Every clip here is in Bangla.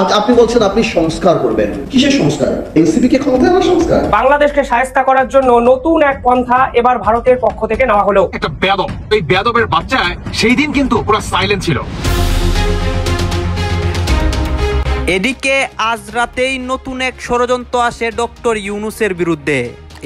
আজ আপনি বলছেন আপনি সংস্কার করবেন, কিসের সংস্কার? এনসিপি কে ক্ষমতায় আনার সংস্কার? বাংলাদেশকে শায়েস্তা করার জন্য নতুন এক পন্থা এবার ভারতের পক্ষ থেকে নেওয়া হলো। একটা বেয়াদব, এই বেয়াদবের বাচ্চা সেই দিন কিন্তু পুরো সাইলেন্ট ছিল। এদিকে আজ রাতেই নতুন এক ষড়যন্ত্র আসে ডক্টর ইউনূসের বিরুদ্ধে।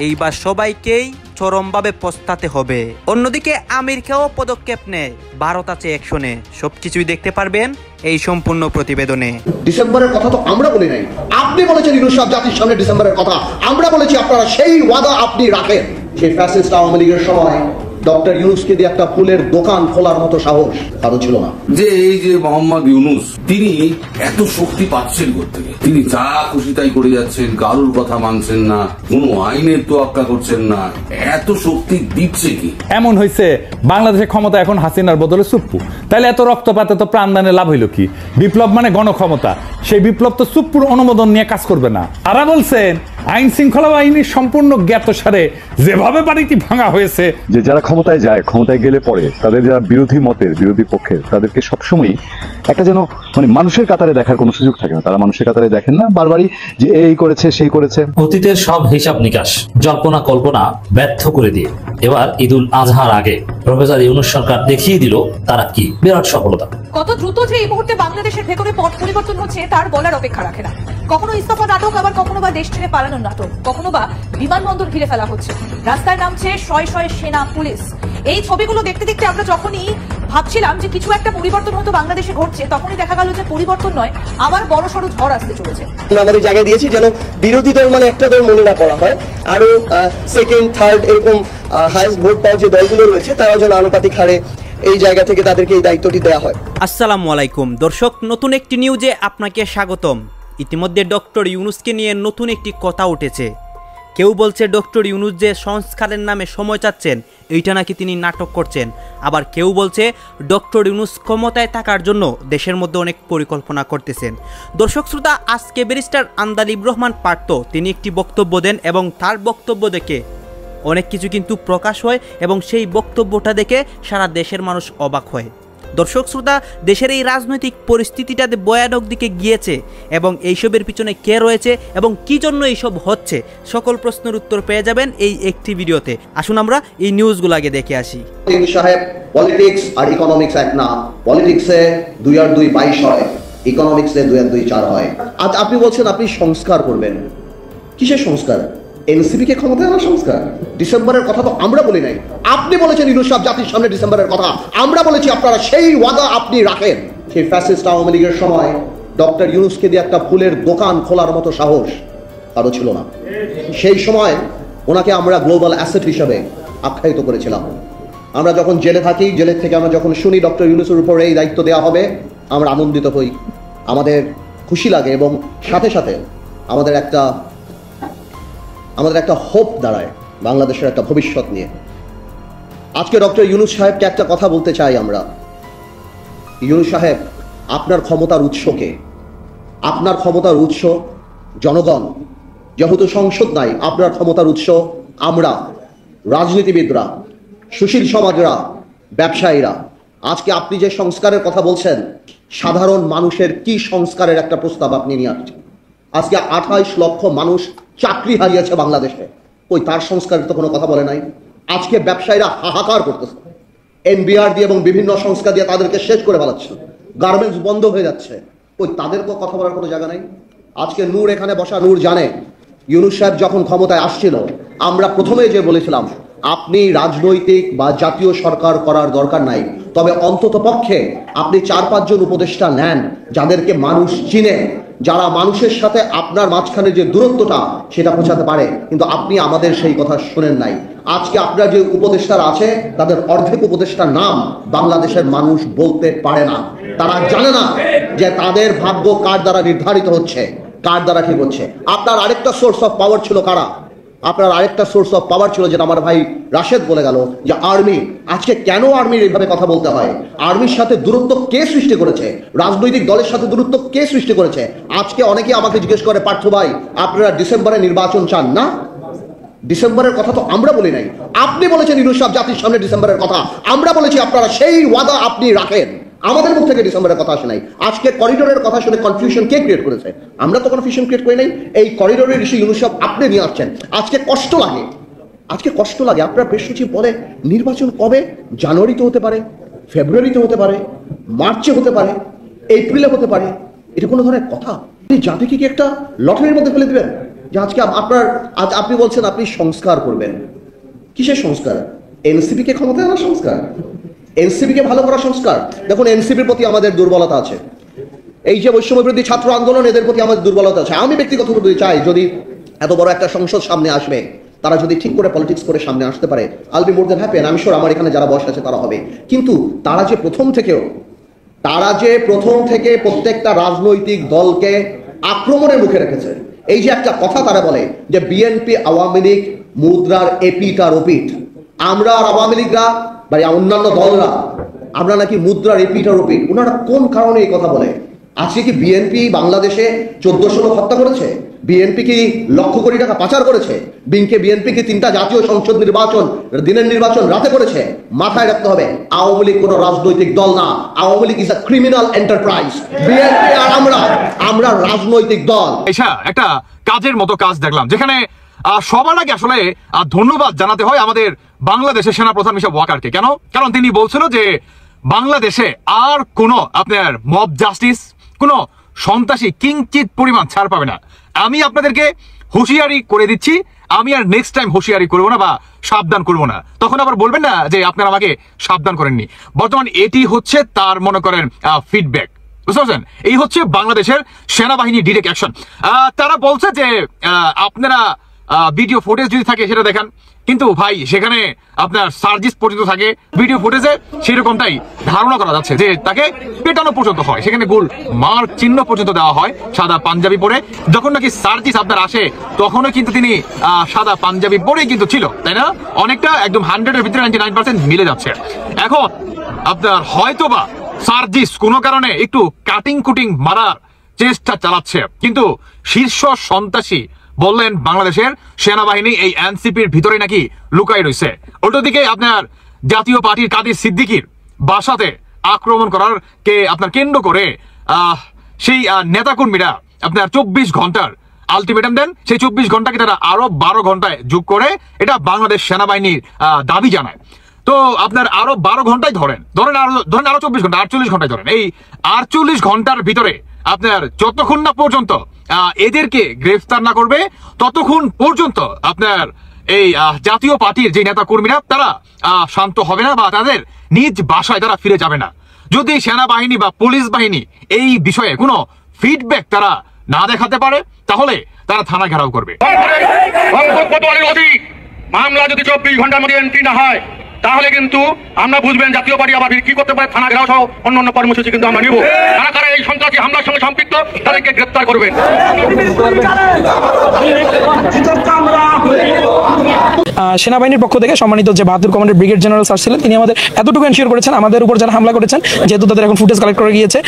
এইবার সবাইকেই চরমভাবে পস্তাতে হবে। অন্যদিকে আমেরিকাও পদক্ষেপ নেয়, ভারত আছে অ্যাকশনে। সবকিছুই দেখতে পারবেন এই সম্পূর্ণ প্রতিবেদনে। ডিসেম্বরের কথা তো আমরা বলি নাই, আপনি বলেছেন ইউনূস সাহেব জাতির সামনে ডিসেম্বরের কথা। আমরা বলেছি আপনারা সেই ওয়াদা আপনি রাখেন। সেই ফ্যাসিস্ট আওয়ামী লীগের সময় ডক্টর ইউনূসকে দিয়ে একটা ফুলের দোকান খোলার মতো সাহস কারো ছিল না। যে এই যে মোহাম্মদ ইউনূস, তিনি এত শক্তি পাচ্ছেন কোত্থেকে? তিনি যা খুশি তাই করে যাচ্ছেন, কারোর কথা মানছেন না, কোনো আইনের তোয়াক্কা করছেন না। এত শক্তি দিচ্ছে কি? এমন হয়েছে বাংলাদেশের ক্ষমতা এখন হাসিনার বদলে সুপ্পু। তাহলে এত রক্তপাতে তো প্রাণদানে লাভ হইল কি? বিপ্লব মানে গণক্ষমতা, সেই বিপ্লব তো সুপ্পুর অনুমোদন নিয়ে কাজ করবে না। তারা বলছেন আইন শৃঙ্খলা বাহিনীর সম্পূর্ণ জ্ঞাতসারে যেভাবে বাড়িটি ভাঙা হয়েছে, যে যারা ক্ষমতায় যায়, ক্ষমতায় গেলে পরে তাদের যারা বিরোধী মতের, বিরোধী পক্ষের, তাদেরকে সবসময় একটা যেন মানে মানুষের কাতারে দেখার কোনো সুযোগ থাকে না। তারা মানুষের কাতারে দেখেন না, বারবারই যে এই করেছে সেই করেছে। অতীতের সব হিসাব নিকাশ, জল্পনা কল্পনা ব্যর্থ করে দিয়ে এবার ঈদুল আজহার আগে প্রফেসর ইউনূস সরকার দেখিয়ে দিল তারা কি। বিরাট সফলতা। কত দ্রুত যে এই মুহূর্তে বাংলাদেশের ভেতরে পট পরিবর্তন হচ্ছে তার বলার অপেক্ষা রাখে না। কখনো ইস্তফা নাটক, আবার কখনো বা দেশ ছেড়ে পালানোর নাটক, কখনো বা বিমানবন্দর ঘিরে ফেলা হচ্ছে, রাস্তায় নামছে শয়ে শয়ে সেনা পুলিশ। এই ছবিগুলো দেখতে দেখতে আমরা যখনই ভাবছিলাম যে কিছু একটা পরিবর্তন হয়তো বাংলাদেশে ঘটছে, তখনই দেখা গেল যে পরিবর্তন নয়, আবার বড় সড়ো ঝড় আসতে চলেছে। আমাদের জায়গায় দিয়েছি যেন বিরোধী দল মানে একটা দল মনে না করা হয়, আরো সেকেন্ড থার্ড এরকম হাইয়েস্ট ভোট পাওয়া যে দলগুলো রয়েছে তারা যেন আনুপাতিক হারে এই জায়গা থেকে তাদেরকে এই দায়িত্বটি দেওয়া হয়। আসসালামু আলাইকুম দর্শক, নতুন একটি নিউজে আপনাকে স্বাগতম। ইতিমধ্যে ডক্টর ইউনূসকে নিয়ে নতুন একটি কথা উঠেছে। কেউ বলছে ডক্টর ইউনূস যে সংস্কারের নামে সময় চাচ্ছেন, এইটা নাকি তিনি নাটক করছেন। আবার কেউ বলছে ডক্টর ইউনূস ক্ষমতায় থাকার জন্য দেশের মধ্যে অনেক পরিকল্পনা করতেছেন। দর্শক শ্রোতা, আজকে ব্যারিস্টার আন্দালিব রহমান পার্থ তিনি একটি বক্তব্য দেন এবং তার বক্তব্য দেখে অনেক কিছু কিন্তু প্রকাশ হয় এবং সেই বক্তব্যটা দেখে সারা দেশের মানুষ অবাক হয়। দর্শক শ্রোতা, দেশের এই রাজনৈতিক পরিস্থিতিটাতে ভয়ানক দিকে গিয়েছে এবং এইসবের পিছনে কে রয়েছে এবং কি জন্য এইসব হচ্ছে, সকল প্রশ্নের উত্তর পেয়ে যাবেন এই একটি ভিডিওতে। আসুন আমরা এই নিউজগুলো আগে দেখে আসি। সাহেব, পলিটিক্স আর ইকোনমিক্স এক না। পলিটিক্সে 2 আর 2 22 হয়, ইকোনমিক্সে 2 আর 2 4 হয়। আজ আপনি বলছেন আপনি সংস্কার করবেন, কিসের সংস্কার? এনসিপি কে ক্ষমতায় আনার সংস্কার? ডিসেম্বরের কথা তো আমরা বলি নাই, আপনি বলেছেন ইউনূস সাহেব জাতির সামনে ডিসেম্বরের কথা। আমরা বলেছি আপনারা সেই ওয়াদা আপনি রাখেন। সেই ফ্যাসিস্ট আওয়ামী লীগের সময় ডক্টর ইউনূসকে দিয়ে একটা ফুলের দোকান খোলার মতো সাহস কারো ছিল না। সেই সময় ওনাকে আমরা গ্লোবাল অ্যাসেট হিসাবে আখ্যায়িত করেছিলাম। আমরা যখন জেলে থাকি, জেলের থেকে আমরা যখন শুনি ডক্টর ইউনূসের উপরে এই দায়িত্ব দেওয়া হবে, আমরা আনন্দিত হই, আমাদের খুশি লাগে এবং সাথে সাথে আমাদের একটা হোপ দাঁড়ায় বাংলাদেশের একটা ভবিষ্যৎ নিয়ে। আজকে ডক্টর ইউনূস সাহেবকে একটা কথা বলতে চাই আমরা। ইউনূস সাহেব, আপনার ক্ষমতার উৎসকে, আপনার ক্ষমতার উৎস জনগণ। যেহেতু সংসদ নাই, আপনার ক্ষমতার উৎস আমরা, রাজনীতিবিদরা, সুশীল সমাজরা, ব্যবসায়ীরা। আজকে আপনি যে সংস্কারের কথা বলছেন, সাধারণ মানুষের কি সংস্কারের একটা প্রস্তাব আপনি নিয়ে আসছেন? আজকে 28 লক্ষ মানুষ চাকরি হারিয়েছে বাংলাদেশে, ওই তার সংস্কারের তো কোনো কথা বলে নাই। আজকে ব্যবসায়ীরা হাহাকার করতেছে, এনবিআর দিয়ে এবং বিভিন্ন সংস্থা দিয়ে তাদেরকে শেষ করে ফেলাচ্ছে, গার্মেন্টস বন্ধ হয়ে যাচ্ছে, ওই তাদেরকে কথা বলার কোনো জায়গা নাই। আজকে নূর এখানে বসা, নূর জানে ইউনূস সাহেব যখন ক্ষমতায় আসছিল, আমরা প্রথমেই যে বলেছিলাম আপনি রাজনৈতিক বা জাতীয় সরকার করার দরকার নাই, তবে অন্তত পক্ষে আপনি 4-5 জন উপদেষ্টা নেন যাদেরকে মানুষ চিনে, যারা মানুষের সাথে আপনার মাঝখানে যে দূরত্বটা সেটা পৌঁছাতে পারে। কিন্তু আপনি আমাদের সেই কথা শুনেন নাই। আজকে আপনার যে উপদেষ্টারা আছে তাদের অর্ধেক উপদেষ্টার নাম বাংলাদেশের মানুষ বলতে পারে না। তারা জানে না যে তাদের ভাগ্য কার দ্বারা নির্ধারিত হচ্ছে, কার দ্বারা ঠিক হচ্ছে। আপনার আরেকটা সোর্স অফ পাওয়ার ছিল কারা? আপনার আরেকটা সোর্স অফ পাওয়ার ছিল, যেটা আমার ভাই রাশেদ বলে গেল, যে আর্মি। আজকে কেন আর্মির এইভাবে কথা বলতে হয়? আর্মির সাথে দূরত্ব কে সৃষ্টি করেছে? রাজনৈতিক দলের সাথে দূরত্ব কে সৃষ্টি করেছে? আজকে অনেকে আমাকে জিজ্ঞেস করে, পার্থ ভাই আপনারা ডিসেম্বরে নির্বাচন চান না? ডিসেম্বরের কথা তো আমরা বলি নাই, আপনি বলেছেন ইউনূস সাহেব জাতির সামনে ডিসেম্বরের কথা। আমরা বলেছি আপনারা সেই ওয়াদা আপনি রাখেন। আমাদের মুখ থেকে ডিসেম্বরের কথা আসে নাই। আজকে করিডোরের কথা শুনে কনফিউশন কে ক্রিয়েট করেছে? আমরা তো কনফিউশন ক্রিয়েট করি নাই। এই করিডোরের ইস্যু ইউনুস সাহেব আপনি নিয়ে আসছেন। আজকে কষ্ট লাগে। আপনার প্রেস সচিব বলে নির্বাচন কবে? জানুয়ারিতে হতে পারে, ফেব্রুয়ারিতে হতে পারে, মার্চে হতে পারে, এপ্রিলে হতে পারে। এটা কোনো ধরনের কথা? জাতিকে কি একটা লটারির মধ্যে ফেলে দিবেন যে আজকে আপনি বলছেন আপনি সংস্কার করবেন? কিসের সংস্কার? এনসিপি কে ক্ষমতায় আনার সংস্কার, এনসিপি কে ভালো করার সংস্কার? দেখুন, এনসিপির প্রতি আমাদের দুর্বলতা আছে। এই যে বৈষম্য বিরোধী ছাত্র আন্দোলন, এদের প্রতি আমাদের দুর্বলতা আছে। আমি ব্যক্তিগতভাবে চাই যদি এত বড় একটা সংসদ সামনে আসবে, তারা যদি ঠিক করে পলিটিক্স করে সামনে আসতে পারে, I'll be more then happy. আমি শিওর আমার এখানে যারা বয়স আছে তারা হবে। কিন্তু তারা যে প্রথম থেকে প্রত্যেকটা রাজনৈতিক দলকে আক্রমণের মুখে রেখেছে। এই যে একটা কথা তারা বলে যে বিএনপি আওয়ামী লীগ মুদ্রার এপিটার ওপিট, আমরা আর আওয়ামী লীগরা বা অন্যান্য দলরা আমরা নাকি মুদ্রার এপিটার ওপিট। ওনারা কোন কারণে এই কথা বলে? আজকে কি বিএনপি বাংলাদেশে 1400 লোক হত্যা করেছে? বিএনপি কি লক্ষ কোটি টাকা পাচার করেছে? বিএনপি কি 3টা জাতীয় সংসদ নির্বাচন, দিনের নির্বাচন রাতে করেছে? মাথায় রাখতে হবে, আওয়ামী লীগ কোনো রাজনৈতিক দল না। Awami League is a criminal enterprise. BNP আর আমরা রাজনৈতিক দল। একটা কাজের মতো কাজ দেখলাম, যেখানে সবার আগে আসলে ধন্যবাদ জানাতে হয় আমাদের বাংলাদেশের সেনাপ্রধান মিশা ওয়াকারকে। কেন? কারণ তিনি বলছিল যে বাংলাদেশে আর কোনো আপনার মব জাস্টিস, কোনো সন্ত্রাসী কিঞ্চিত পরিমাণ ছাড় পাবে না। আমি আপনাদেরকে হুঁশিয়ারি করে দিচ্ছি, আমি আর নেক্সট টাইম হুঁশিয়ারি করবো না বা সাবধান করবো না। তখন আবার বলবেন না যে আপনারা আমাকে সাবধান করেননি। বর্তমান এটি হচ্ছে তার মনে করেন ফিডব্যাক, বুঝতে পারছেন? এই হচ্ছে বাংলাদেশের সেনাবাহিনী ডিরেক্ট অ্যাকশন। তারা বলছে যে আপনারা ভিডিও ফুটেজ যদি থাকে সেটা দেখান, কিন্তু ভাই সেখানে আপনার সার্জিস পর্যন্ত থাকে ভিডিও ফুটেজে, সেরকমটাই ধারণা করা যাচ্ছে যে তাকে পেটানো পর্যন্ত হয়, সেখানে গোল মার্ক চিহ্ন পর্যন্ত দেওয়া হয় সাদা পাঞ্জাবি পরে। যখন নাকি সার্জিস আপনার আসে তখনও কিন্তু তিনি সাদা পাঞ্জাবি পরেই কিন্তু ছিল, তাই না? অনেকটা একদম 100-এর ভিতরে 99% মিলে যাচ্ছে। এখন আপনার হয়তোবা সার্জিস কোনো কারণে একটু কাটিং কুটিং মারার চেষ্টা চালাচ্ছে, কিন্তু শীর্ষ সন্ত্রাসী বললেন বাংলাদেশের সেনাবাহিনী এই এনসিপির ভিতরে নাকি লুকাই রয়েছে। উল্টো দিকে আপনার জাতীয় পার্টির কাদের সিদ্দিকীর বাসাতে আক্রমণ করার কে আপনার কেন্দ্র করে সেই নেতাকর্মীরা আপনার 24 ঘন্টার আলটিমেটাম দেন। সেই 24 ঘন্টাকে তারা আরো 12 ঘন্টায় যোগ করে এটা বাংলাদেশ সেনাবাহিনীর দাবি জানায়। তো আপনার আরো 12 ঘন্টায় ধরেন আরো 24 ঘন্টা, 48 ঘন্টায় ধরেন। এই 48 ঘন্টার ভিতরে আপনার যতক্ষণ না পর্যন্ত এদেরকে গ্রেফতার না করবে ততক্ষণ পর্যন্ত আপনার এই জাতীয় পার্টির যে নেতা কর্মীরা তারা শান্ত হবে না বা তাদের নিজ বাসায় তারা ফিরে যাবে না। যদি সেনাবাহিনী বা পুলিশ বাহিনী এই বিষয়ে কোনো ফিডব্যাক তারা না দেখাতে পারে তাহলে তারা থানা ঘেরাও করবে। মামলা যদি 24 ঘন্টার মধ্যে এন্ট্রি না হয় তাহলে কিন্তু আমরা বুঝবেন জাতীয় পার্টি আবার কি করতে পারে, থানা ঘেরাও সহ অন্যান্য কর্মসূচি কিন্তু আমরা নিব। তারা এই সন্ত্রাসী হামলার সঙ্গে সম্পৃক্ত তাদেরকে গ্রেফতার করবেন। সেনাবাহিনীর পক্ষ থেকে সম্মানিত যে 72 কমান্ডের ব্রিগেড জেনারেল স্যার ছিলেন, তিনি আমাদের এতটুকু এনশিওর করেছেন আমাদের উপর যারা হামলা করেছেন, যেহেতু তাদের এখন ফুটেজ কালেক্ট করে গিয়েছে,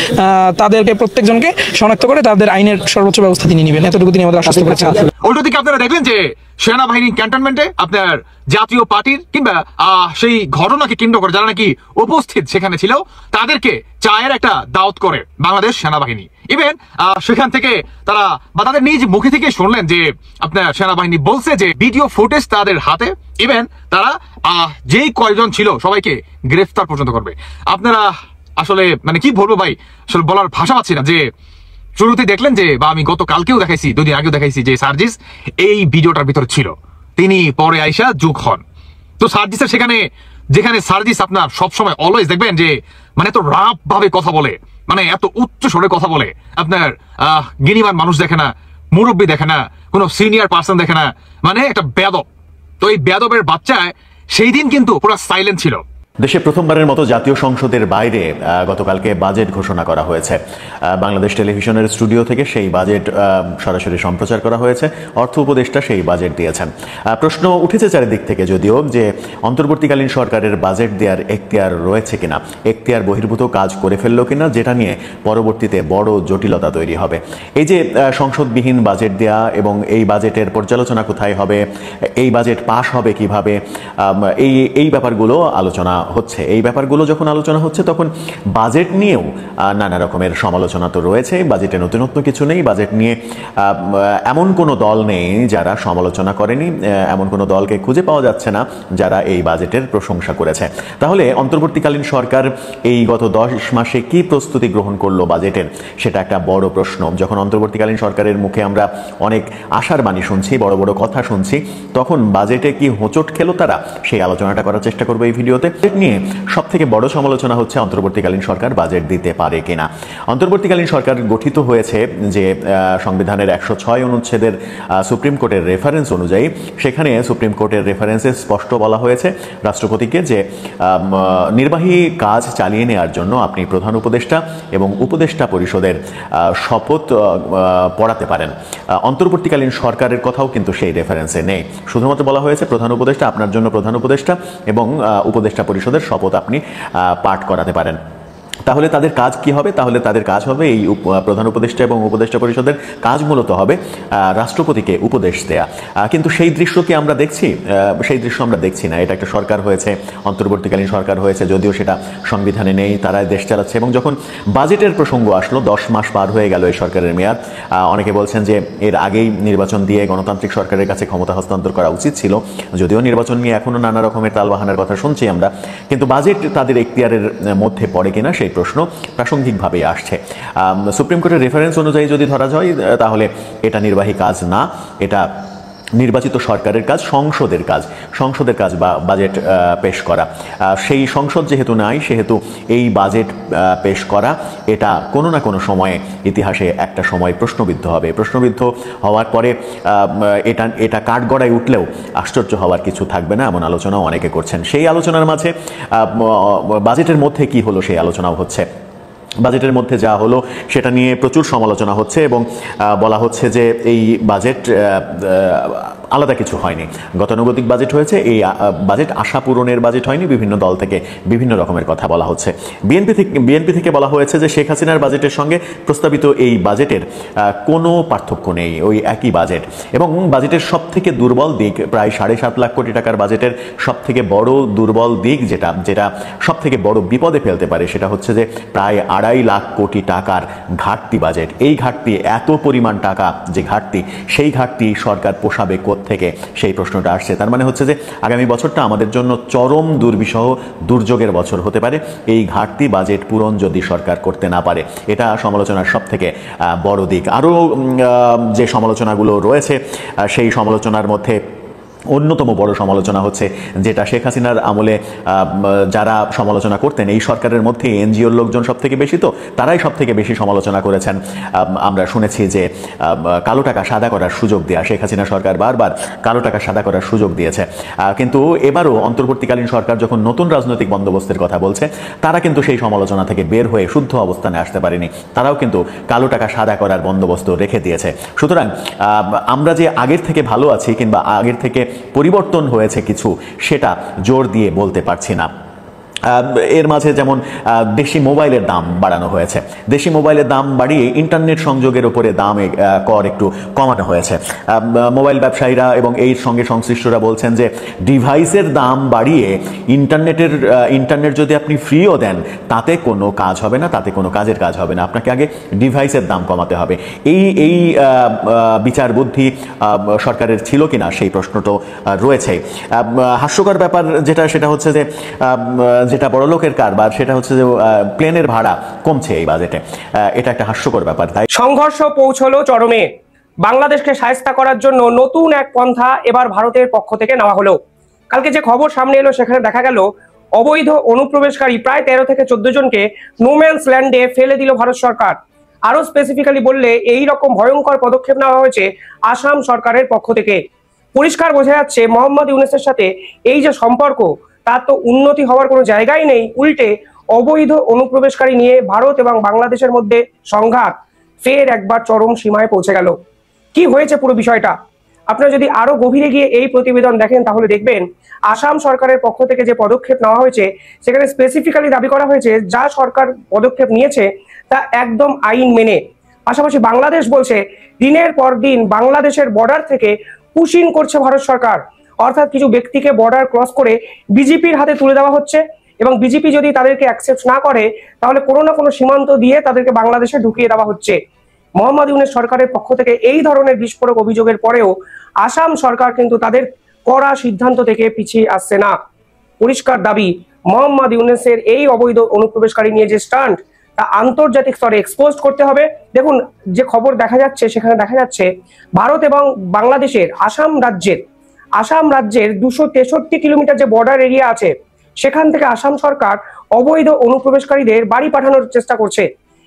তাদেরকে প্রত্যেকজনকে শনাক্ত করে তাদের আইনের সর্বোচ্চ ব্যবস্থা তিনি নেবেন, এতটুকু তিনি আমাদের আশ্বস্ত করেছেন। উল্টো দিকে আপনারা দেখলেন যে সেনাবাহিনীর ক্যান্টনমেন্টে আপনার জাতীয় পার্টির কিংবা সেই ঘটনাকে কেন্দ্র করে যারা নাকি উপস্থিত সেখানে ছিল তাদেরকে চায়ের একটা দাওয়াত করে বাংলাদেশ সেনাবাহিনী। ইভেন সেখান থেকে তারা বা তাদের নিজ মুখে থেকে শুনলেন যে আপনার সেনাবাহিনী বলছে যে ভিডিও ফুটেজ তাদের হাতে, ইভেন তারা যেই কয়জন ছিল সবাইকে গ্রেফতার পর্যন্ত করবে। আপনারা আসলে মানে কি বলবো ভাই, আসলে বলার ভাষা পাচ্ছি না। যে শুরুতে দেখলেন যে বা আমি গতকালকেও দেখাইছি, 2 দিন আগেও দেখাইছি যে সার্জিস এই ভিডিওটার ভিতর ছিল, তিনি পরে আইসা যোগ হন। তো সার্জিসের সেখানে যেখানে সার্জিস আপনার সবসময় অলওয়েজ দেখবেন যে মানে এত রাপ ভাবে কথা বলে, মানে এত উচ্চ স্বরে কথা বলে, আপনার গিনিমান মানুষ দেখে না, মুরব্বী দেখে না, কোনো সিনিয়র পার্সন দেখে না, মানে একটা বেদব। তো এই বেদবের বাচ্চায় সেই দিন কিন্তু পুরো সাইলেন্ট ছিল। দেশে প্রথমবারের মতো জাতীয় সংসদের বাইরে গতকালকে বাজেট ঘোষণা করা হয়েছে। বাংলাদেশ টেলিভিশনের স্টুডিও থেকে সেই বাজেট সরাসরি সম্প্রচার করা হয়েছে। অর্থ উপদেষ্টা সেই বাজেট দিয়েছেন। প্রশ্ন উঠেছে চারিদিক থেকে যদিও যে অন্তর্বর্তীকালীন সরকারের বাজেট দেওয়ার এখতিয়ার রয়েছে কিনা, এখতিয়ার বহির্ভূত কাজ করে ফেললো কিনা, যেটা নিয়ে পরবর্তীতে বড় জটিলতা তৈরি হবে। এই যে সংসদবিহীন বাজেট দেয়া এবং এই বাজেটের পর্যালোচনা কোথায় হবে, এই বাজেট পাশ হবে কিভাবে, এই ব্যাপারগুলো আলোচনা হচ্ছে, এই ব্যাপারগুলো যখন আলোচনা হচ্ছে তখন বাজেট নিয়েও নানা রকমের সমালোচনা তো রয়েছে। বাজেটে নতুনত্ব কিছু নেই, বাজেট নিয়ে এমন কোনো দল নেই যারা সমালোচনা করেনি, এমন কোনো দলকে খুঁজে পাওয়া যাচ্ছে না যারা এই বাজেটের প্রশংসা করেছে। তাহলে অন্তর্বর্তীকালীন সরকার এই গত 10 মাসে কি প্রস্তুতি গ্রহণ করলো বাজেটের, সেটা একটা বড় প্রশ্ন। যখন অন্তর্বর্তীকালীন সরকারের মুখে আমরা অনেক আশার বাণী শুনছি, বড় বড় কথা শুনছি, তখন বাজেটে কি হোঁচট খেলো তারা, সেই আলোচনাটা করার চেষ্টা করবো এই ভিডিওতে। বাজেট নিয়ে সব থেকে বড় সমালোচনা হচ্ছে অন্তর্বর্তীকালীন সরকার বাজেট দিতে পারে কিনা। অন্তর্বর্তীকালীন সরকার গঠিত হয়েছে যে সংবিধানের 106 অনুচ্ছেদের সুপ্রিম কোর্টের রেফারেন্স অনুযায়ী। সেখানে সুপ্রিম কোর্টের রেফারেন্সে স্পষ্ট বলা হয়েছে রাষ্ট্রপতিকে যে নির্বাহী কাজ চালিয়ে নেওয়ার জন্য আপনি প্রধান উপদেষ্টা এবং উপদেষ্টা পরিষদের শপথ পড়াতে পারেন। অন্তর্বর্তীকালীন সরকারের কথাও কিন্তু সেই রেফারেন্সে নেই, শুধুমাত্র বলা হয়েছে প্রধান উপদেষ্টা, আপনার জন্য প্রধান উপদেষ্টা এবং উপদেষ্টা পরিষদের শপথ আপনি পাঠ করাতে পারেন। তাহলে তাদের কাজ কি হবে? তাহলে তাদের কাজ হবে এই প্রধান উপদেষ্টা এবং উপদেষ্টা পরিষদের কাজ মূলত হবে রাষ্ট্রপতিকে উপদেশ দেয়া। কিন্তু সেই দৃশ্য কি আমরা দেখছি? সেই দৃশ্য আমরা দেখছি না। এটা একটা সরকার হয়েছে, অন্তর্বর্তীকালীন সরকার হয়েছে, যদিও সেটা সংবিধানে নেই, তারা দেশ চালাচ্ছে। এবং যখন বাজেটের প্রসঙ্গ আসলো, 10 মাস পার হয়ে গেল এই সরকারের মেয়াদ। অনেকে বলছেন যে এর আগেই নির্বাচন দিয়ে গণতান্ত্রিক সরকারের কাছে ক্ষমতা হস্তান্তর করা উচিত ছিল, যদিও নির্বাচন নিয়ে এখনো নানা রকমের তালবাহানার কথা শুনছি আমরা। কিন্তু বাজেট তাদের এখতিয়ারের মধ্যে পড়ে কিনা সেই প্রশ্ন প্রাসঙ্গিকভাবে আসছে। সুপ্রিম কোর্টের রেফারেন্স অনুযায়ী যদি ধরা যায়, তাহলে এটা নির্বাহী কাজ না, এটা নির্বাচিত সরকারের কাজ, সংসদের কাজ বা বাজেট পেশ করা। সেই সংসদ যেহেতু নাই, সেহেতু এই বাজেট পেশ করা এটা কোনো না কোনো সময়ে ইতিহাসে একটা সময় প্রশ্নবিদ্ধ হবে। প্রশ্নবিদ্ধ হওয়ার পরে এটা কাঠগড়ায় উঠলেও আশ্চর্য হওয়ার কিছু থাকবে না, এমন আলোচনাও অনেকে করছেন। সেই আলোচনার মাঝে বাজেটের মধ্যে কি হলো সেই আলোচনাও হচ্ছে। বাজেটের মধ্যে যা হলো সেটা নিয়ে প্রচুর সমালোচনা হচ্ছে এবং বলা হচ্ছে যে এই বাজেট আলাদা কিছু হয়নি, গতানুগতিক বাজেট হয়েছে, এই বাজেট আশা পূরণের বাজেট হয়নি। বিভিন্ন দল থেকে বিভিন্ন রকমের কথা বলা হচ্ছে। বিএনপি থেকে বলা হয়েছে যে শেখ হাসিনার বাজেটের সঙ্গে প্রস্তাবিত এই বাজেটের কোনো পার্থক্য নেই, ওই একই বাজেট। এবং বাজেটের সব থেকে দুর্বল দিক, প্রায় 7.5 লাখ কোটি টাকার বাজেটের সব থেকে বড় দুর্বল দিক, যেটা সব থেকে বড় বিপদে ফেলতে পারে, সেটা হচ্ছে যে প্রায় 2.5 লাখ কোটি টাকার ঘাটতি বাজেট। এই ঘাটতি, এত পরিমাণ টাকা যে ঘাটতি, সেই ঘাটতি সরকার পোষাবে থেকে সেই প্রশ্নটা আসছে। তার মানে হচ্ছে যে আগামী বছরটা আমাদের জন্য চরম দুর্বিষহ দুর্যোগের বছর হতে পারে এই ঘাটতি বাজেট পূরণ যদি সরকার করতে না পারে। এটা সমালোচনার সব থেকে বড় দিক। আরও যে সমালোচনাগুলো রয়েছে, সেই সমালোচনার মধ্যে অন্যতম বড় সমালোচনা হচ্ছে যেটা শেখ হাসিনার আমলে যারা সমালোচনা করতেন, এই সরকারের মধ্যে এনজিওর লোকজন সব থেকে বেশি, তো তারাই সব থেকে বেশি সমালোচনা করেছেন। আমরা শুনেছি যে কালো টাকা সাদা করার সুযোগ দেয়া, শেখ হাসিনা সরকার বারবার কালো টাকা সাদা করার সুযোগ দিয়েছে। কিন্তু এবারও অন্তর্বর্তীকালীন সরকার যখন নতুন রাজনৈতিক বন্দোবস্তের কথা বলছে, তারা কিন্তু সেই সমালোচনা থেকে বের হয়ে শুদ্ধ অবস্থানে আসতে পারেনি। তারাও কিন্তু কালো টাকা সাদা করার বন্দোবস্ত রেখে দিয়েছে। সুতরাং আমরা যে আগের থেকে ভালো আছি কিংবা আগের থেকে পরিবর্তন হয়েছে কিছু, সেটা জোর দিয়ে বলতে পারছি না। এর মাঝে যেমন দেশি মোবাইলের দাম বাড়ানো হয়েছে, দেশি মোবাইলের দাম বাড়িয়ে ইন্টারনেট সংযোগের উপরে দাম কর একটু কমানো হয়েছে। মোবাইল ব্যবসায়ীরা এবং এর সঙ্গে সংশ্লিষ্টরা বলছেন যে ডিভাইসের দাম বাড়িয়ে ইন্টারনেট যদি আপনি ফ্রিও দেন, তাতে কোনো কাজ হবে না, তাতে কোনো কাজের কাজ হবে না, আপনাকে আগে ডিভাইসের দাম কমাতে হবে। এই বিচার বুদ্ধি সরকারের ছিল কিনা সেই প্রশ্ন তো রয়েছে। হাস্যকর ব্যাপার সেটা হচ্ছে যে যেটা বড় লোকের কারবার, সেটা হচ্ছে যে প্লেনের ভাড়া কমছে এই বাজেটে। এটা একটা হাস্যকর ব্যাপার। তাই সংঘর্ষ পৌঁছলো চরমে। বাংলাদেশকে শায়েস্তা করার জন্য নতুন এক পন্থা এবার ভারতের পক্ষ থেকে নেওয়া হলো। কালকে যে খবর সামনে এলো, সেখানে দেখা গেল অবৈধ অনুপ্রবেশকারী প্রায় 13 থেকে 14 জনকে নোম্যান্স ল্যান্ডে ফেলে দিল ভারত সরকার। আরো স্পেসিফিক্যালি বললে এই রকম ভয়ঙ্কর পদক্ষেপ নেওয়া হয়েছে আসাম সরকারের পক্ষ থেকে। পরিষ্কার বোঝা যাচ্ছে মোহাম্মদ ইউনূসের সাথে এই যে সম্পর্ক, তার তো উন্নতি হওয়ার কোনো জায়গাই নেই। উল্টে অবৈধ অনুপ্রবেশকারী নিয়ে ভারত এবং বাংলাদেশের মধ্যে সংঘাত ফের একবার চরম সীমায় পৌঁছে গেল। কি হয়েছে পুরো বিষয়টা আপনারা যদি আরো গভীরে গিয়ে এই প্রতিবেদন দেখেন, তাহলে দেখবেন আসাম সরকারের পক্ষ থেকে যে পদক্ষেপ নেওয়া হয়েছে, সেখানে স্পেসিফিক্যালি দাবি করা হয়েছে যা সরকার পদক্ষেপ নিয়েছে তা একদম আইন মেনে। পাশাপাশি বাংলাদেশ বলছে দিনের পর দিন বাংলাদেশের বর্ডার থেকে পুশিং করছে ভারত সরকার, অর্থাৎ কিছু ব্যক্তিকে বর্ডার ক্রস করে বিজেপির হাতে তুলে দেওয়া হচ্ছে এবং বিজেপি যদি তাদেরকে অ্যাকসেপ্ট না করে তাহলে কোনো না কোনো সীমান্ত দিয়ে তাদেরকে বাংলাদেশে ঢুকিয়ে দেওয়া হচ্ছে। মোহাম্মদ ইউনূস সরকারের পক্ষ থেকে এই ধরনের বিস্ফোরক অভিযোগের পরেও আসাম সরকার কিন্তু তাদের কড়া সিদ্ধান্ত থেকে পিছিয়ে আসছে না। পরিষ্কার দাবি, মোহাম্মদ ইউনূসের এই অবৈধ অনুপ্রবেশকারী নিয়ে যে স্টান্ট তা আন্তর্জাতিক স্তরে এক্সপোজ করতে হবে। দেখুন, যে খবর দেখা যাচ্ছে সেখানে দেখা যাচ্ছে ভারত এবং বাংলাদেশের আসাম রাজ্যের 263 কিলোমিটার যে বর্ডার এরিয়া আছে সেখান থেকে আসাম সরকার অবৈধ অনুপ্রবেশকারীদের বাড়ি পাঠানোর চেষ্টা করছে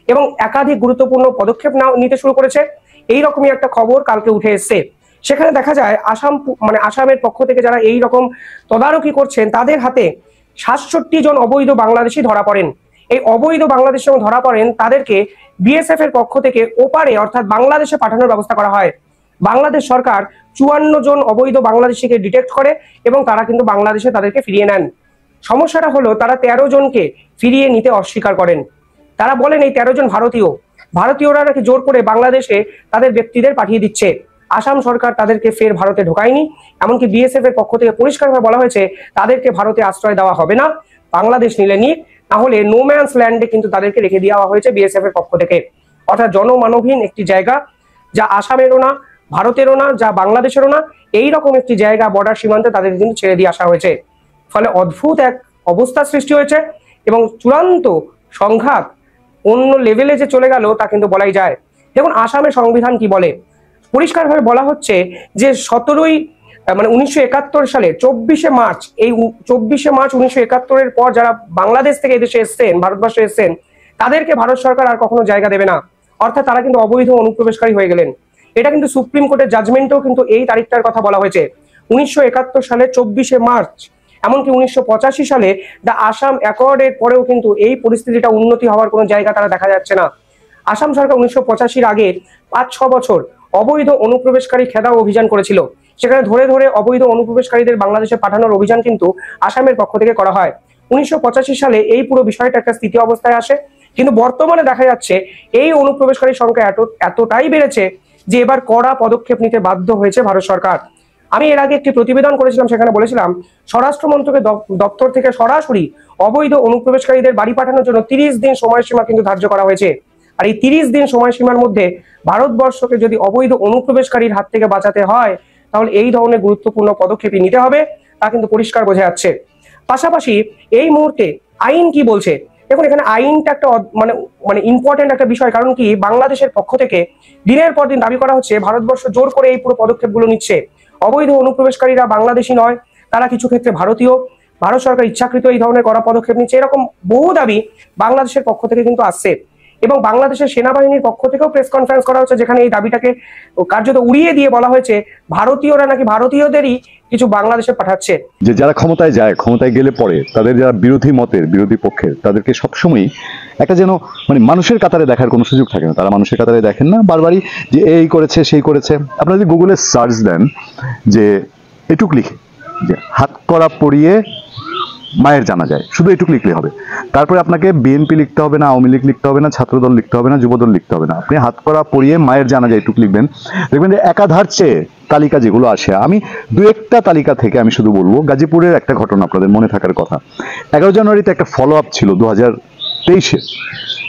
এবং একাধিক গুরুত্বপূর্ণ পদক্ষেপ নিতে শুরু করেছে। এইরকমই একটা খবর কালকে উঠে এসছে। সেখানে দেখা যায় আসামের পক্ষ থেকে যারা এই রকম তদারকি করছেন তাদের হাতে 67 জন অবৈধ বাংলাদেশি ধরা পড়েন। এই অবৈধ বাংলাদেশি ধরা পড়েন তাদেরকে বিএসএফ এর পক্ষ থেকে ওপারে অর্থাৎ বাংলাদেশে পাঠানোর ব্যবস্থা করা হয়। বাংলাদেশ সরকার 54 জন অবৈধ বাংলাদেশিকে ডিটেক্ট করে এবং তারা কিন্তু বাংলাদেশে তাদেরকে ফিরিয়ে নেন। সমস্যাটা হলো তারা 13 জনকে ফিরিয়ে নিতে অস্বীকার করেন। তারা বলেন এই 13 জন ভারতীয়রা নাকি জোর করে বাংলাদেশে তাদের ব্যক্তিদের পাঠিয়ে দিচ্ছে। আসাম সরকার তাদেরকে ফের ভারতে ঢোকায়নি, এমনকি বিএসএফ এর পক্ষ থেকে পরিষ্কারভাবে বলা হয়েছে তাদেরকে ভারতে আশ্রয় দেওয়া হবে না, বাংলাদেশ নিলে নিক, না হলে নো ম্যানস ল্যান্ডে কিন্তু তাদেরকে রেখে দেওয়া হয়েছে বিএসএফ এর পক্ষ থেকে। অর্থাৎ জনমানবহীন একটি জায়গা, যা আসামেরও না, ভারতেরও না, যা বাংলাদেশেরও না, এইরকম একটি জায়গা বর্ডার সীমান্তে তাদের কিন্তু ছেড়ে দিয়ে আসা হয়েছে। ফলে অদ্ভুত এক অবস্থা সৃষ্টি হয়েছে এবং চূড়ান্ত সংঘাত অন্য লেভেলে যে চলে গেল তা কিন্তু বলাই যায়। দেখুন, আসামের সংবিধান কি বলে, পরিষ্কারভাবে বলা হচ্ছে যে 1971 সালে 24শে মার্চ 1971 পর যারা বাংলাদেশ থেকে এদেশে এসছেন, ভারতবর্ষে এসছেন, তাদেরকে ভারত সরকার আর কখনো জায়গা দেবে না। অর্থাৎ তারা কিন্তু অবৈধ অনুপ্রবেশকারী হয়ে গেলেন। এটা কিন্তু সুপ্রিম কোর্টের জাজমেন্টেও কিন্তু এই তারিখটার কথা বলা হয়েছে, 1971 সালে 24শে মার্চ। এমনকি 1985 সালে দ্য আসাম অ্যাকর্ডের পরেও কিন্তু এই পরিস্থিতিটা উন্নতি হওয়ার কোনো জায়গা তারা দেখা যাচ্ছে না। আসাম সরকার 1985-র আগে 5-6 বছর অবৈধ অনুপ্রবেশকারী খেদাও অভিযান করেছিল। সেখানে ধরে ধরে অবৈধ অনুপ্রবেশকারীদের বাংলাদেশে পাঠানোর অভিযান কিন্তু আসামের পক্ষ থেকে করা হয়। 1985 সালে এই পুরো বিষয়টা একটা স্থিতি অবস্থায় আসে, কিন্তু বর্তমানে দেখা যাচ্ছে এই অনুপ্রবেশকারীর সংখ্যা এতটাই বেড়েছে যে এবার কড়া পদক্ষেপ নিতে বাধ্য হয়েছে ভারত সরকার। আমি এর আগে একটি প্রতিবেদন করেছিলাম, সেখানে বলেছিলাম স্বরাষ্ট্র মন্ত্রকের দপ্তর থেকে সরাসরি অবৈধ অনুপ্রবেশকারীদের বাড়ি পাঠানোর জন্য 30 দিন সময়সীমা কিন্তু ধার্য করা হয়েছে। আর এই 30 দিন সময়সীমার মধ্যে ভারতবর্ষকে যদি অবৈধ অনুপ্রবেশকারীর হাত থেকে বাঁচাতে হয় তাহলে এই ধরনের গুরুত্বপূর্ণ পদক্ষেপই নিতে হবে, তা কিন্তু পরিষ্কার বোঝা যাচ্ছে। পাশাপাশি এই মুহূর্তে আইন কি বলছে, দেখুন এখানে আইনটা একটা মানে ইম্পর্টেন্ট একটা বিষয়। কারণ কি, বাংলাদেশের পক্ষ থেকে দিনের পর দিন দাবি করা হচ্ছে ভারতবর্ষ জোর করে এই পুরো পদক্ষেপগুলো নিচ্ছে। অবৈধ অনুপ্রবেশকারীরা বাংলাদেশি নয়, তারা কিছু ক্ষেত্রে ভারতীয়। ভারত সরকার ইচ্ছাকৃত এই ধরনের কড়া পদক্ষেপ নিচ্ছে, এরকম বহু দাবি বাংলাদেশের পক্ষ থেকে কিন্তু আসছে। এবং বাংলাদেশের সেনাবাহিনীর পক্ষ থেকেও প্রেস কনফারেন্স করা হচ্ছে, যেখানে এই দাবিটাকে কার্যত উড়িয়ে দিয়ে বলা হয়েছে ভারতীয়রা নাকি ভারতীয়দেরই কিছু বাংলাদেশে পাঠাচ্ছে। যে যারা ক্ষমতায় যায়, ক্ষমতায় গেলে পরে তাদের যারা বিরোধী মতের, বিরোধী পক্ষের, তাদেরকে সবসময় একটা যেন মানুষের কাতারে দেখার কোনো সুযোগ থাকে না। তারা মানুষের কাতারে দেখেন না, বারবারই যে এই করেছে সেই করেছে। আপনারা যদি গুগলে সার্চ দেন যে এটুক লিখে যে হাত করা পরিয়ে মায়ের জানা যায়, শুধু এটুকু লিখলে হবে। তারপরে আপনাকে বিএনপি লিখতে হবে না, আওয়ামী লীগ লিখতে হবে না, ছাত্রদল লিখতে হবে না, যুবদল লিখতে হবে না। আপনি হাত করা পরিয়ে মায়ের জানা যায় এটুকু লিখবেন, দেখবেন যে একাধার চেয়ে তালিকা যেগুলো আসে। আমি দু একটা তালিকা থেকে আমি শুধু বলবো, গাজীপুরের একটা ঘটনা আপনাদের মনে থাকার কথা। 11 জানুয়ারিতে একটা ফলো আপ ছিল 2023-এ।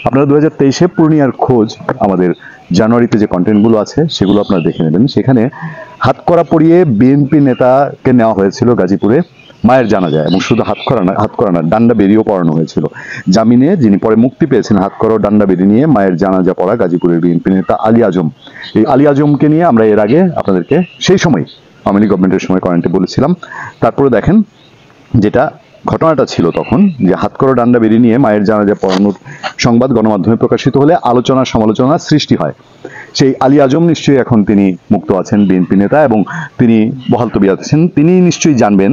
আপনারা 2023-এ পূর্ণিয়ার খোঁজ আমাদের জানুয়ারিতে যে কন্টেন্টগুলো আছে সেগুলো আপনারা দেখে নেবেন। সেখানে হাত করা পরিয়ে বিএনপি নেতাকে নেওয়া হয়েছিল গাজীপুরে মায়ের জানা যায়, এবং শুধু হাত করা না, ডান্ডা বেরিয়েও পড়ানো হয়েছিল। জামিনে যিনি পরে মুক্তি পেয়েছেন হাত করা ডান্ডা বেরিয়ে নিয়ে মায়ের জানাজা পড়া গাজীপুরের বিএনপি নেতা আলী আজম। এই আলী আজমকে নিয়ে আমরা এর আগে আপনাদেরকে সেই সময় আওয়ামী লীগ গভর্নমেন্টের সময় করেন্টে বলেছিলাম। তারপরে দেখেন যেটা ঘটনাটা ছিল তখন, যে হাত করা ডান্ডা বেরিয়ে নিয়ে মায়ের জানাজা পড়ানোর সংবাদ গণমাধ্যমে প্রকাশিত হলে আলোচনা সমালোচনার সৃষ্টি হয়। সেই আলী আজম নিশ্চয়ই এখন তিনি মুক্ত আছেন, বিএনপি নেতা, এবং তিনি বহাল তবিয়ত আছেন। তিনি নিশ্চয়ই জানবেন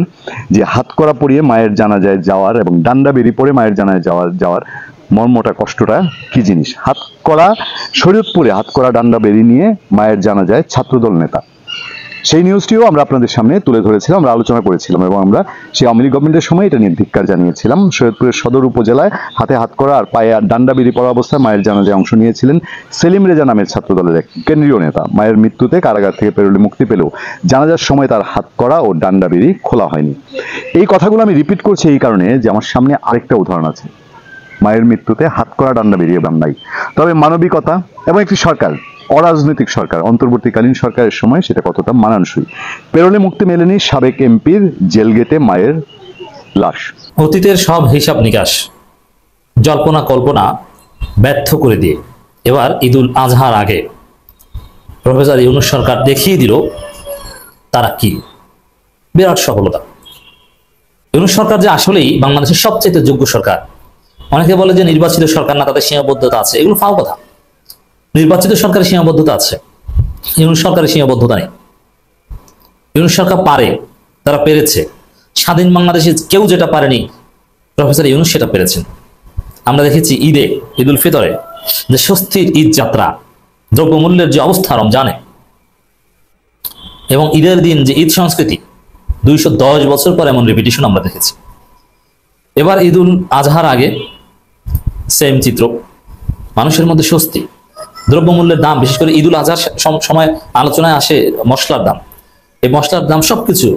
যে হাত করা পরিয়ে মায়ের জানাজায় যাওয়ার এবং ডান্ডা বেরিয়ে পড়ে মায়ের জানাজায় যাওয়ার মর্মটা, কষ্টটা কি জিনিস। হাত করা শরীয়তপুরে হাত করা ডান্ডা বেরিয়ে নিয়ে মায়ের জানাজায় ছাত্রদল নেতা, সেই নিউজটিও আমরা আপনাদের সামনে তুলে ধরেছিলাম, আমরা আলোচনা করেছিলাম এবং আমরা সেই আওয়ামী লীগ গভর্নমেন্টের সময় এটা নিয়ে ধিক্কার জানিয়েছিলাম। সৈয়দপুরের সদর উপজেলায় হাতে হাত করা আর পায়ে ডান্ডা বেরিয়ে পড়া অবস্থায় মায়ের জানাজায় অংশ নিয়েছিলেন সেলিম রেজা নামের ছাত্রদলের এক কেন্দ্রীয় নেতা। মায়ের মৃত্যুতে কারাগার থেকে পেরোলে মুক্তি পেলেও জানাজার সময় তার হাত করা ও ডান্ডা বেরি খোলা হয়নি। এই কথাগুলো আমি রিপিট করছি এই কারণে যে আমার সামনে আরেকটা উদাহরণ আছে। মায়ের মৃত্যুতে হাত করা ডান্ডা বেরিয়ে নাই, তবে মানবিকতা এবং একটি সরকার, অরাজনৈতিক সরকার, অন্তর্বর্তীকালীন সরকারের সময় সেটা কতটা মানানসই। পেরোলে মুক্তি মেলেনি সাবেক এমপির জেল গেটে মায়ের লাশ। অতীতের সব হিসাব নিকাশ, জল্পনা কল্পনা ব্যর্থ করে দিয়ে এবার ঈদুল আজহার আগে প্রফেসর ইউনূস সরকার দেখিয়ে দিল তারা কি। বিরাট সফলতা। ইউনূস সরকার যে আসলেই বাংলাদেশের সবচেয়ে যোগ্য সরকার। অনেকে বলে যে নির্বাচিত সরকার না, তাদের সীমাবদ্ধতা আছে, এগুলো ফাও কথা। নির্বাচিত সরকারের সীমাবদ্ধতা আছে, ইউনূস সরকারের সীমাবদ্ধতা নেই। ইউনূস সরকার পারে, তারা পেরেছে। স্বাধীন বাংলাদেশে কেউ যেটা পারেনি প্রফেসর ইউনূস সেটা পেরেছেন। আমরা দেখেছি ঈদে, ঈদুল ফিতরে যে স্বস্তির ঈদ যাত্রা, দ্রব্যমূল্যের যে অবস্থা রমজানে, এবং ঈদের দিন যে ঈদ সংস্কৃতি 210 বছর পর এমন রিপিটিশন আমরা দেখেছি। এবার ঈদুল আজহার আগে সেম চিত্র, মানুষের মধ্যে স্বস্তি, দ্রব্যমূল্যের দাম, বিশেষ করে ঈদুল আজহার সময় আলোচনায় আসে মশলার দাম। এই মশলার দাম সবকিছু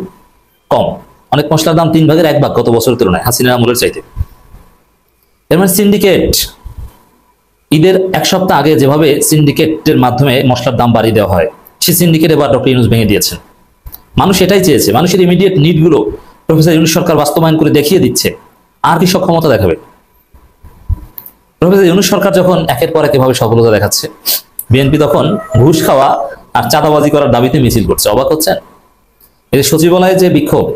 কম, অনেক মশলার দাম 3 ভাগের 1 ভাগ গত বছরের তুলনায়, হাসিনার আমলের চাইতে। এর মানে সিন্ডিকেট, ঈদের 1 সপ্তাহ আগে যেভাবে সিন্ডিকেটের মাধ্যমে মশলার দাম বাড়িয়ে দেওয়া হয়, সেই সিন্ডিকেট এবার ডক্টর ইউনূস ভেঙে দিয়েছেন। মানুষ এটাই চেয়েছে, মানুষের ইমিডিয়েট নিডগুলো প্রফেসর ইউনূস সরকার বাস্তবায়ন করে দেখিয়ে দিচ্ছে। আর কি সক্ষমতা দেখাবে? প্রফেসর ইউনূস সরকার যখন একের পর এক এভাবে সফলতা দেখাচ্ছে, বিএনপি তখন ঘুষ খাওয়া আর চাঁদাবাজি করার দাবিতে মিছিল করছে। অবাক হচ্ছেন? এই সচিবালয়ে যে বিক্ষোভ,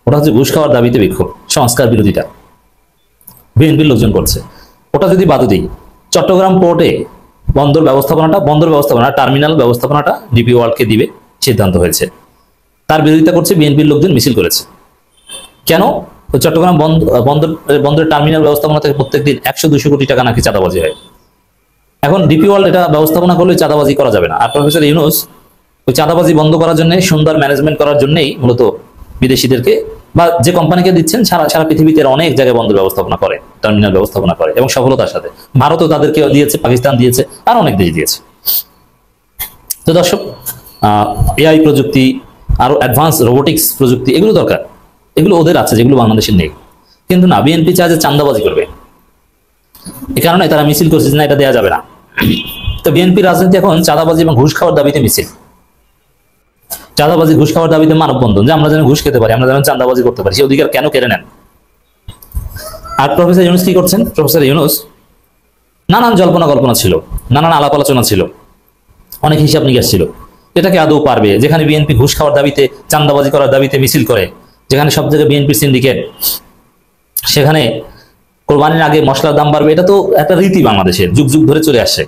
ওটা হচ্ছে ঘুষ খাওয়ার দাবিতে বিক্ষোভ, সংস্কার বিরোধিতা বিএনপির লোকজন করছে। ওটা যদি বাদ দিই, চট্টগ্রাম পোর্টে বন্দর ব্যবস্থাপনা টার্মিনাল ব্যবস্থাপনাটা ডিপি ওয়ার্ল্ডকে দিবে সিদ্ধান্ত হয়েছে, তার বিরোধিতা করছে বিএনপির লোকজন, মিছিল করেছে। কেন? চট্টগ্রাম বন্দরের টার্মিনাল ব্যবস্থাপনা থেকে প্রত্যেকদিন 100-200 কোটি টাকা নাকি চাঁদাবাজি হয়। এখন ডিপি ওয়ার্ল্ড এটা ব্যবস্থাপনা করলে চাঁদাবাজি করা যাবে না। আর প্রফেসর ইউনূস ওই চাঁদাবাজি বন্ধ করার জন্য, সুন্দর ম্যানেজমেন্ট করার জন্যই মূলত বিদেশিদেরকে বা যে কোম্পানিকে দিচ্ছেন সারা পৃথিবীতে অনেক জায়গায় বন্দর ব্যবস্থাপনা করে, টার্মিনাল ব্যবস্থাপনা করে, এবং সফলতার সাথে। ভারতও তাদেরকে দিয়েছে, পাকিস্তান দিয়েছে, আর অনেক দেশ দিয়েছে। তো দর্শক, এআই প্রযুক্তি, আরো অ্যাডভান্স রোবোটিক্স প্রযুক্তি, এগুলো দরকার, এগুলো ওদের আছে যেগুলো বাংলাদেশের নেই। কিন্তু না, বিএনপি চায় যে চাঁদাবাজি করবে, এ কারণে তারা মিছিল করছে না, এটা দেওয়া যাবে না। তো বিএনপি রাজনীতি এখন চাঁদাবাজি এবং ঘুষ খাওয়ার দাবিতে মিছিল, চাঁদাবাজি ঘুষ খাওয়ার দাবিতে মানববন্ধন, যে আমরা যেন ঘুষ খেতে পারি, আমরা যেন চাঁদাবাজি করতে পারি, সেই অধিকার কেন কেড়ে নেন? আর প্রফেসর ইউনূস কি করছেন? প্রফেসর ইউনূস নানান জল্পনা কল্পনা ছিল, নানান আলাপ আলোচনা ছিল, অনেক হিসাব নিকাশ ছিল, এটাকে আদৌ পারবে? যেখানে বিএনপি ঘুষ খাওয়ার দাবিতে, চাঁদাবাজি করার দাবিতে মিছিল করে, যেখানে সব জায়গায় বিএনপির সিন্ডিকেট, সেখানে কোরবানির আগে মশলার দাম বাড়বে, এটা তো একটা রীতি বাংলাদেশের, যুগ যুগ ধরে চলে আসছে।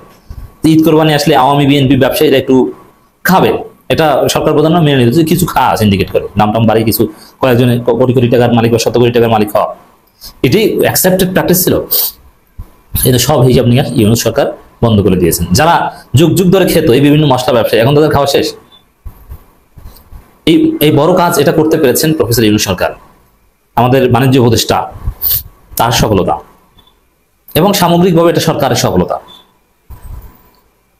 ঈদ কোরবানি আসলে আওয়ামী বিএনপি ব্যবসায়ীরা একটু খাবে, এটা সরকার প্রধান মেনে নিতে, কিছু খাওয়া সিন্ডিকেট করে, দাম টাম বাড়ি, কিছু কয়েকজনে কোটি কোটি টাকার মালিক বা 100 কোটি টাকার মালিক হওয়া, এটি অ্যাকসেপ্টেড প্র্যাকটিস ছিল। এটা সব হিসাব নিয়ে ইউনূস সরকার বন্ধ করে দিয়েছেন। যারা যুগ যুগ ধরে খেত এই বিভিন্ন মশলা ব্যবসায়ী, এখন তাদের খাওয়া শেষ। এই বড় কাজ এটা করতে পেরেছেন প্রফেসর ইউনূস সরকার, আমাদের বাণিজ্য উপদেষ্টা, তার সফলতা, এবং সামগ্রিকভাবে এটা সরকারের সফলতা।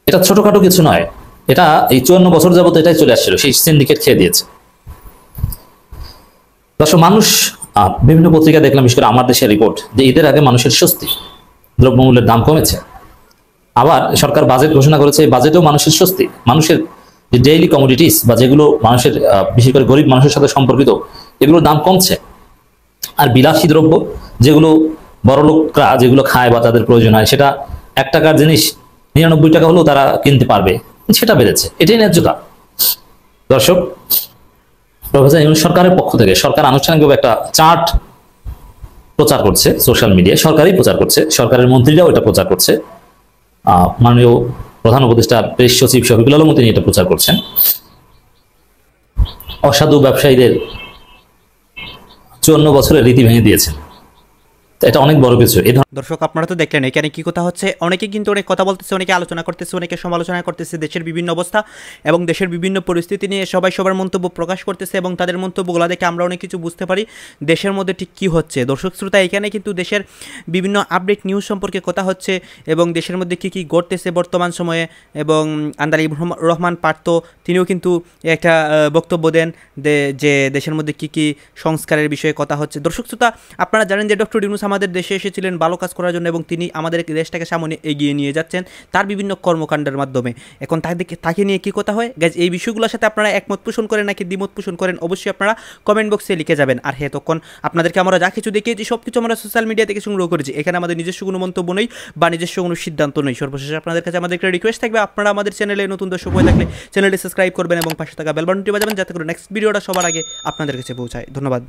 এটা ছোটখাটো কিছু নয়, এটা এই 54 বছর যাবত এটাই চলে আসছিল, সেই সিন্ডিকেট খেয়ে দিয়েছে। দর্শক, মানুষ বিভিন্ন পত্রিকা দেখলাম, বিশেষ করে আমার দেশের রিপোর্ট, যে ঈদের আগে মানুষের স্বস্তি, দ্রব্যমূল্যের দাম কমেছে। আবার সরকার বাজেট ঘোষণা করেছে, এই বাজেটেও মানুষের স্বস্তি, মানুষের যে ডেইলি কমোডিটিস বা যেগুলো মানুষের বিশেষ করে গরিব মানুষের সাথে সম্পর্কিত, এগুলোর দাম কমছে। আর বিলাসী দ্রব্য, যেগুলো বড় লোকরা যেগুলো খায় বা তাদের প্রয়োজন হয়, সেটা 1 টাকার জিনিস 99 টাকা হলেও তারা কিনতে পারবে, সেটা বেড়েছে। এটাই ন্যায্যতা। দর্শক, প্রফেসর ইউনূস সরকারের পক্ষ থেকে সরকার আনুষ্ঠানিকভাবে একটা চার্ট প্রচার করছে সোশ্যাল মিডিয়ায়, সরকারই প্রচার করছে, সরকারের মন্ত্রীরাও এটা প্রচার করছে। মাননীয় প্রধান উপদেষ্টা প্রেস সচিব শফিকুল আলম তিনি এটা প্রচার করছেন। অসাধু ব্যবসায়ীদের 54 বছরের রীতি ভেঙে দিয়েছেন। তো এটা অনেক বড় কিছু। এই দর্শক আপনারা তো দেখলেন এখানে কি কথা হচ্ছে, অনেকে কিন্তু অনেক কথা বলতেছে, অনেকে আলোচনা করতেছে, অনেকে সমালোচনা করতেছে দেশের বিভিন্ন অবস্থা এবং দেশের বিভিন্ন পরিস্থিতি নিয়ে সবাই সবার মন্তব্য প্রকাশ করতেছে এবং তাদের মন্তব্যগুলো দেখে আমরা অনেক কিছু বুঝতে পারি দেশের মধ্যে ঠিক কী হচ্ছে। দর্শক শ্রোতা, এখানে কিন্তু দেশের বিভিন্ন আপডেট নিউজ সম্পর্কে কথা হচ্ছে এবং দেশের মধ্যে কী কী ঘটতেছে বর্তমান সময়ে। এবং আন্দার ইব্রাহিম রহমান পার্থ তিনিও কিন্তু একটা বক্তব্য দেন যে দেশের মধ্যে কী কী সংস্কারের বিষয়ে কথা হচ্ছে। দর্শক শ্রোতা, আপনারা জানেন যে ডক্টর ইউনূস আমাদের দেশে এসেছিলেন ভালো কাজ করার জন্য এবং তিনি আমাদের দেশটাকে সামনে এগিয়ে নিয়ে যাচ্ছেন তার বিভিন্ন কর্মকাণ্ডের মাধ্যমে। এখন তাকে নিয়ে কী কথা হয় গাইজ, এই বিষয়গুলোর সাথে আপনারা একমত পোষণ করেন নাকি দ্বিমত পোষণ করেন অবশ্যই আপনারা কমেন্ট বক্সে লিখে যাবেন। আর হ্যাঁ, তখন আপনাদেরকে আমরা যা কিছু দেখিয়েছি সব কিছু আমরা সোশ্যাল মিডিয়া থেকে সংগ্রহ করেছি, এখানে আমাদের নিজস্ব কোনো মন্তব্য নেই বা নিজস্ব কোনো সিদ্ধান্ত নেই। সর্বশেষে আপনাদের কাছে আমাদের একটা রিকোয়েস্ট থাকবে, আপনারা আমাদের চ্যানেলে নতুন দর্শক হয়ে থাকলে চ্যানেলটি সাবস্ক্রাইব করবেন এবং পাশে থাকা বেল বাটনটি বাজাবেন যাতে করে নেক্সট ভিডিওটা সবার আগে আপনাদের কাছে পৌঁছায়। ধন্যবাদ।